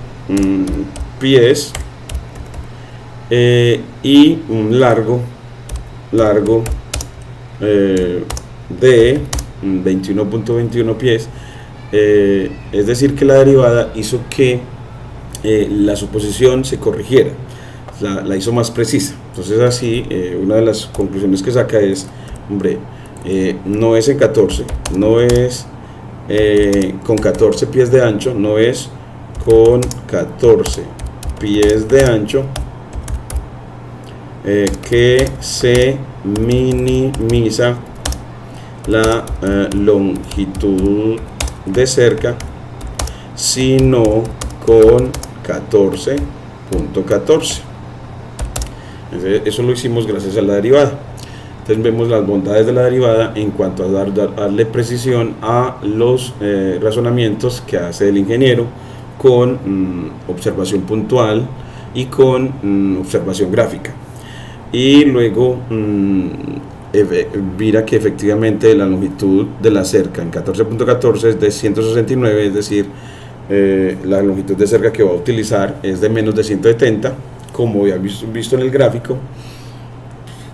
pies, y un largo de 21.21 pies. Es decir, que la derivada hizo que la suposición se corrigiera, la hizo más precisa. Entonces así, una de las conclusiones que saca es: hombre, no es en 14, no es con 14 pies de ancho, no es con 14 pies de ancho que se minimiza la longitud de cerca, sino con 14.14. Eso lo hicimos gracias a la derivada. Entonces vemos las bondades de la derivada en cuanto a darle precisión a los razonamientos que hace el ingeniero, con observación puntual y con observación gráfica. Y luego mira que efectivamente la longitud de la cerca en 14.14 es de 169, es decir, la longitud de cerca que va a utilizar es de menos de 170, como ya visto en el gráfico.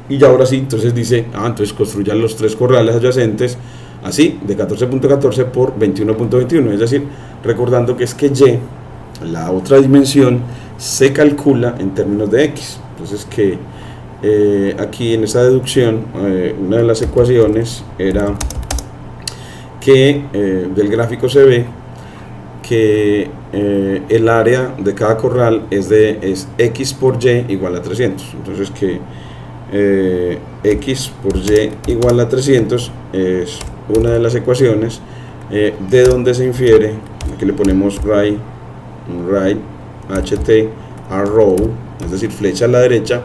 Y ya ahora sí, entonces dice, entonces construyan los 3 corrales adyacentes así, de 14.14 por 21.21, es decir, recordando que es que y, la otra dimensión, se calcula en términos de x. Entonces que aquí en esta deducción, una de las ecuaciones era que del gráfico se ve que el área de cada corral es x por y igual a 300. Entonces que x por y igual a 300 es una de las ecuaciones de donde se infiere. Aquí le ponemos right ht arrow, es decir, flecha a la derecha,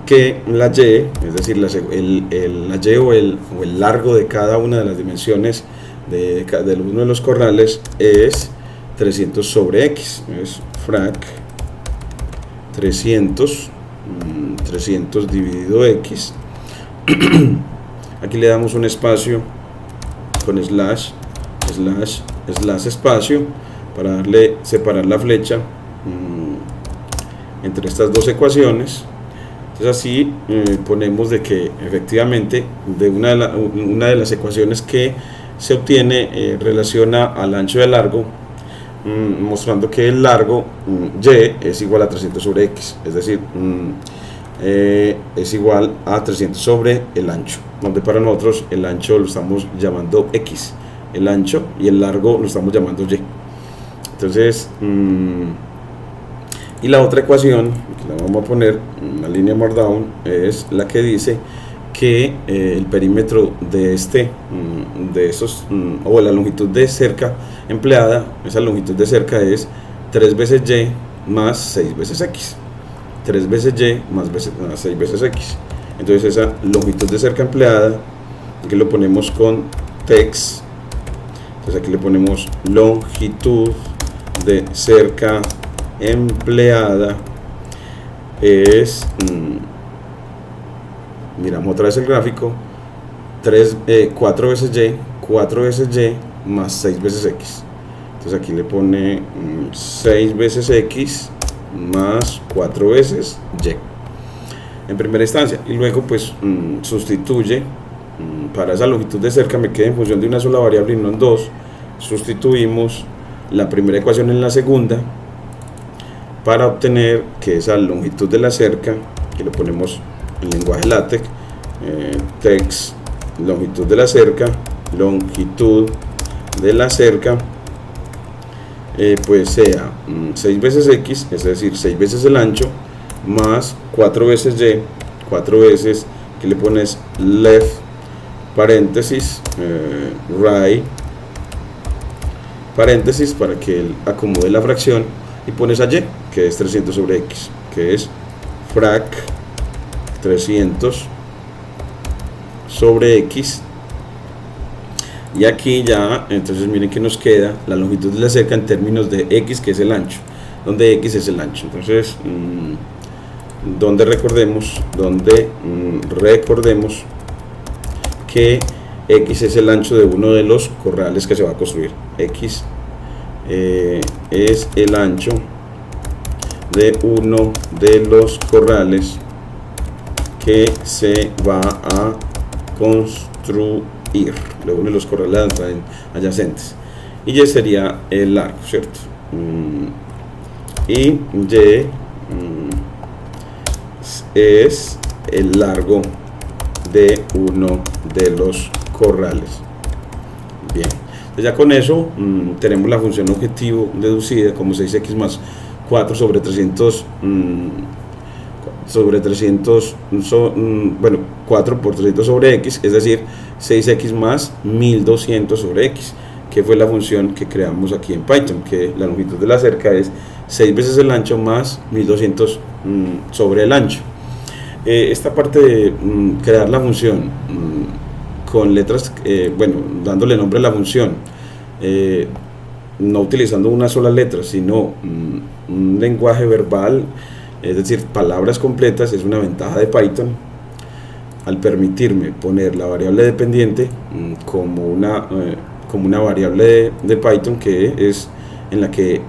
que la y, es decir, la y o el largo de cada una de las dimensiones de uno de los corrales es 300 sobre x, es frac 300 dividido x. Aquí le damos un espacio con slash espacio para separar la flecha entre estas dos ecuaciones. Entonces así ponemos de que efectivamente de una de las ecuaciones que se obtiene relaciona al ancho y al largo, mostrando que el largo y es igual a 300 sobre x, es decir, es igual a 300 sobre el ancho, donde para nosotros el ancho lo estamos llamando x, el ancho, y el largo lo estamos llamando y. Entonces, y la otra ecuación, que la vamos a poner en la línea markdown, es la que dice que el perímetro de esos, o la longitud de cerca empleada, esa longitud de cerca es 3 veces y más 6 veces x. 3 veces y más 6 veces x. Entonces esa longitud de cerca empleada, aquí lo ponemos con text. Entonces aquí le ponemos longitud de cerca empleada es, miramos otra vez el gráfico, 4 veces y más 6 veces x. Entonces aquí le pone 6 veces x más 4 veces y en primera instancia, y luego pues sustituye para esa longitud de cerca, me queda en función de una sola variable y no en dos. Sustituimos la primera ecuación en la segunda para obtener que esa longitud de la cerca, que lo ponemos en lenguaje LaTeX, text longitud de la cerca, pues sea 6 veces x, es decir, 6 veces el ancho, más 4 veces y, 4 veces, que le pones left, paréntesis, right, paréntesis, para que él acomode la fracción, y pones a y, que es 300 sobre x, que es frac 300 sobre x. Y aquí ya, entonces miren que nos queda la longitud de la cerca en términos de x, que es el ancho, donde x es el ancho. Entonces, donde recordemos que x es el ancho de uno de los corrales que se va a construir. X es el ancho de uno de los corrales que se va a construir, de uno de los corrales adyacentes, y y sería el largo, ¿cierto? Y y es el largo de uno de los corrales. Bien, entonces ya con eso tenemos la función objetivo deducida como 6x más 4 sobre 300 bueno, 4 por 300 sobre x, es decir, 6x más 1200 sobre x, que fue la función que creamos aquí en Python, que la longitud de la cerca es 6 veces el ancho más 1200 sobre el ancho. Esta parte de crear la función con letras, bueno, dándole nombre a la función, no utilizando una sola letra, sino un lenguaje verbal, es decir, palabras completas, es una ventaja de Python. al permitirme poner la variable dependiente como una variable de Python, que es en la que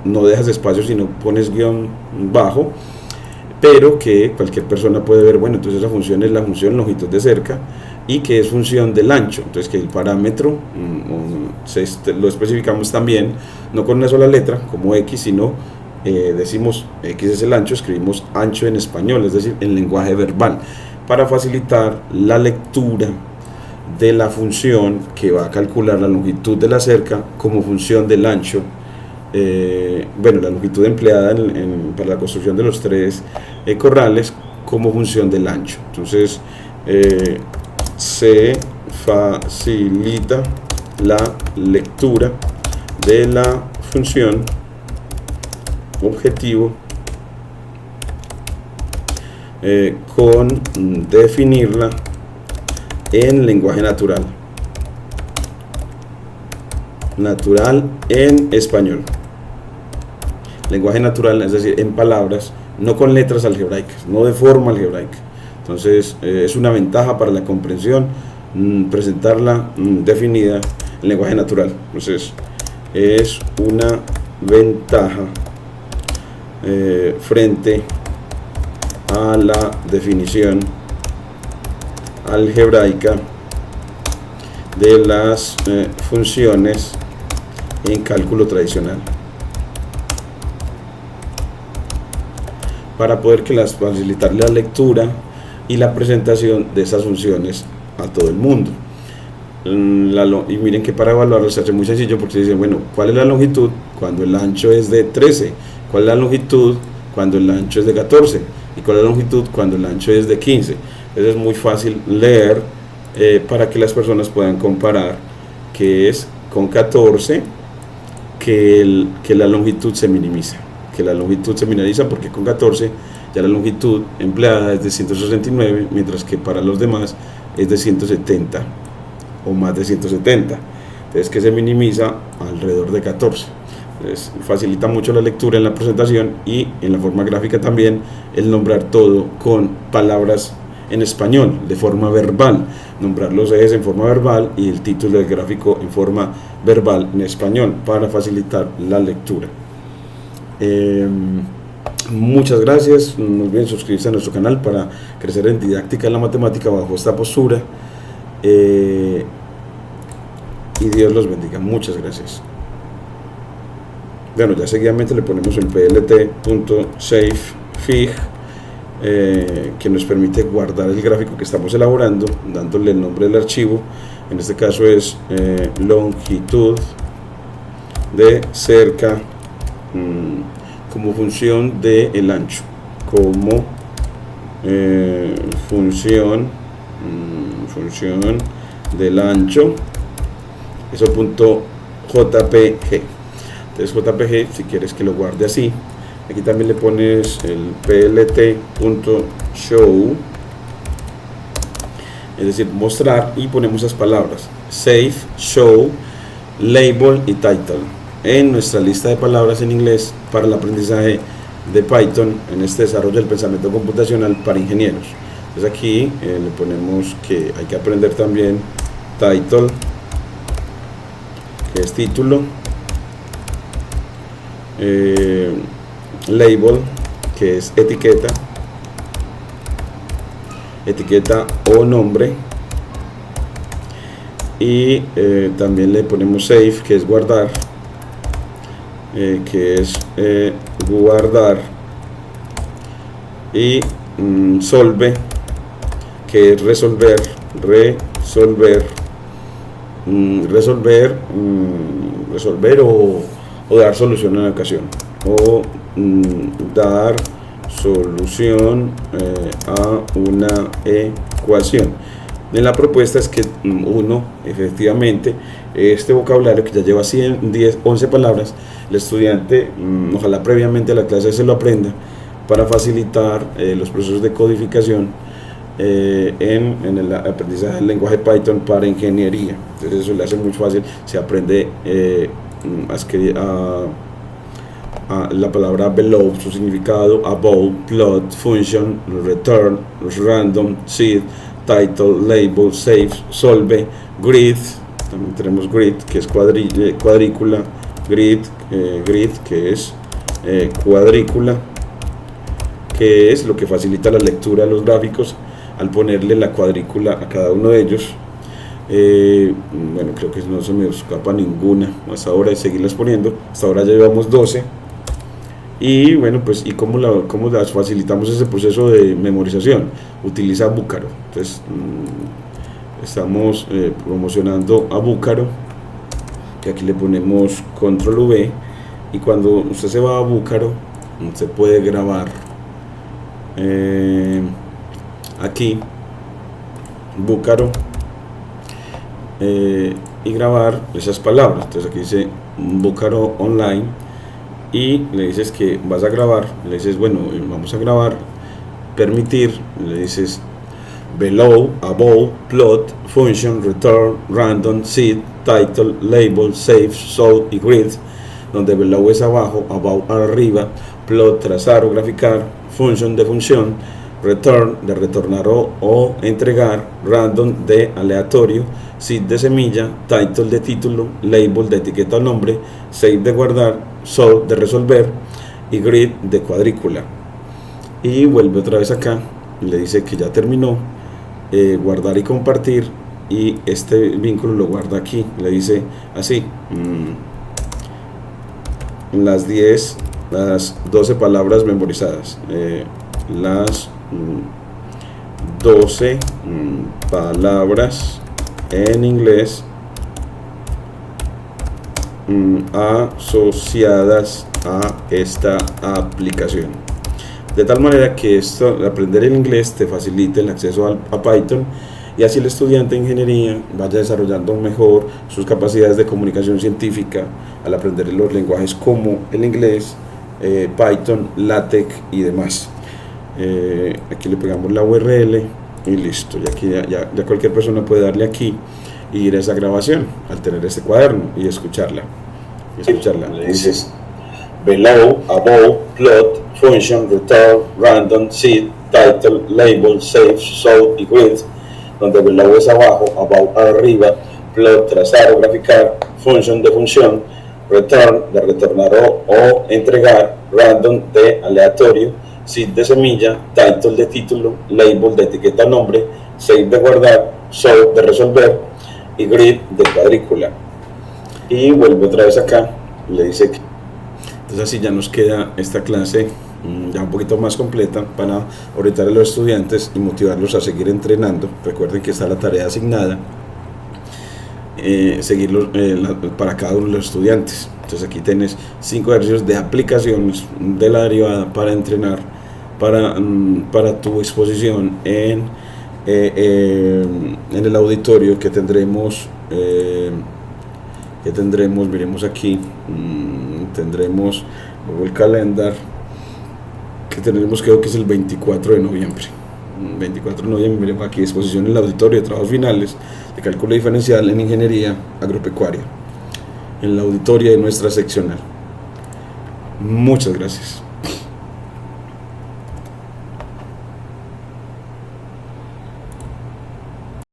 no dejas espacio sino pones guión bajo, pero que cualquier persona puede ver, bueno, entonces esa función es la función longitud de cerca y que es función del ancho, entonces que el parámetro lo especificamos también, no con una sola letra como X, sino decimos X es el ancho, escribimos ancho en español, es decir, en lenguaje verbal, para facilitar la lectura de la función que va a calcular la longitud de la cerca como función del ancho. Bueno, la longitud empleada para la construcción de los tres corrales como función del ancho. Entonces se facilita la lectura de la función objetivo con definirla en lenguaje natural en español, lenguaje natural, es decir, en palabras, no con letras algebraicas, no de forma algebraica. Entonces es una ventaja para la comprensión presentarla definida en lenguaje natural. Entonces es una ventaja frente a la definición algebraica de las funciones en cálculo tradicional, para poder facilitar la lectura y la presentación de esas funciones a todo el mundo. Y miren que para evaluarlo se hace muy sencillo, porque se dice, bueno, ¿cuál es la longitud cuando el ancho es de 13? ¿Cuál es la longitud cuando el ancho es de 14? ¿Y cuál es la longitud cuando el ancho es de 15? Entonces es muy fácil leer para que las personas puedan comparar que es con 14 que la longitud se minimiza. Que la longitud se minimiza porque con 14 ya la longitud empleada es de 169, mientras que para los demás es de 170 o más de 170. Entonces que se minimiza alrededor de 14. Entonces, facilita mucho la lectura en la presentación y en la forma gráfica también el nombrar todo con palabras en español, de forma verbal, nombrar los ejes en forma verbal y el título del gráfico en forma verbal en español para facilitar la lectura. Muchas gracias, no olviden suscribirse a nuestro canal para crecer en didáctica en la matemática bajo esta postura, y Dios los bendiga. Muchas gracias. Bueno, ya seguidamente le ponemos el plt.savefig, que nos permite guardar el gráfico que estamos elaborando, dándole el nombre del archivo. En este caso es longitud de cerca como función del ancho, como función del ancho, eso .jpg. Entonces JPG, si quieres que lo guarde así, aquí también le pones el plt.show, es decir, mostrar, y ponemos esas palabras: save, show, label y title en nuestra lista de palabras en inglés para el aprendizaje de Python en este desarrollo del pensamiento computacional para ingenieros. Entonces aquí le ponemos que hay que aprender también title, que es título, label, que es etiqueta o nombre, y también le ponemos save, que es guardar, y solve, que es resolver o dar solución a la ocasión, o dar solución a una ecuación. En la propuesta es que uno, efectivamente, este vocabulario que ya lleva 100, 10, 11 palabras, el estudiante, ojalá previamente a la clase se lo aprenda, para facilitar los procesos de codificación en el aprendizaje del lenguaje Python para ingeniería. Entonces eso le hace muy fácil, se aprende la palabra below, su significado, above, plot, function, return, random, seed, title, label, save, solve, grid. También tenemos grid, que es cuadrícula, grid, que es cuadrícula, que es lo que facilita la lectura de los gráficos al ponerle la cuadrícula a cada uno de ellos. Bueno, creo que no se me escapa ninguna hasta ahora, de seguirlas poniendo. Hasta ahora ya llevamos 12. Y bueno, pues, ¿y cómo las facilitamos ese proceso de memorización? Utiliza Búcaro. Entonces, estamos promocionando a Búcaro, que aquí le ponemos control V, y cuando usted se va a Búcaro, se puede grabar aquí Búcaro y grabar esas palabras. Entonces aquí dice Búcaro Online y le dices que vas a grabar, le dices bueno, vamos a grabar, permitir, le dices below, above, plot, function, return, random, seed, title, label, save, solve y grid, donde below es abajo, above arriba, plot trazar o graficar, function de función, return de retornar o entregar, random de aleatorio, seed de semilla, title de título, label de etiqueta o nombre, save de guardar, solve de resolver y grid de cuadrícula. Y vuelve otra vez acá, le dice que ya terminó, guardar y compartir, y este vínculo lo guarda aquí, le dice así, las 12 palabras memorizadas, las 12 palabras en inglés asociadas a esta aplicación, de tal manera que aprender el inglés te facilite el acceso a Python, y así el estudiante de ingeniería vaya desarrollando mejor sus capacidades de comunicación científica al aprender los lenguajes como el inglés, Python, LaTeX y demás. Aquí le pegamos la URL y listo, y aquí ya cualquier persona puede darle aquí y ir a esa grabación al tener este cuaderno y escucharla. Le dices below, above, plot, function, return, random, seed, title, label, save, solve y grid, donde below es abajo, above arriba, plot trazar o graficar, function de función, return de retornar o entregar, random de aleatorio, seed de semilla, title de título, label de etiqueta o nombre, save de guardar, solve de resolver y grid de cuadrícula. Y vuelve otra vez acá, le dice que entonces así ya nos queda esta clase ya un poquito más completa para orientar a los estudiantes y motivarlos a seguir entrenando. Recuerden que está la tarea asignada, seguirlo para cada uno de los estudiantes. Entonces aquí tienes 5 ejercicios de aplicaciones de la derivada para entrenar para tu exposición en el auditorio que tendremos. Miremos aquí, tendremos el calendar que tendremos, creo que es el 24 de noviembre. 24 de noviembre, miremos aquí, exposición en el auditorio de trabajos finales de cálculo diferencial en ingeniería agropecuaria, en la auditoria de nuestra seccional. Muchas gracias.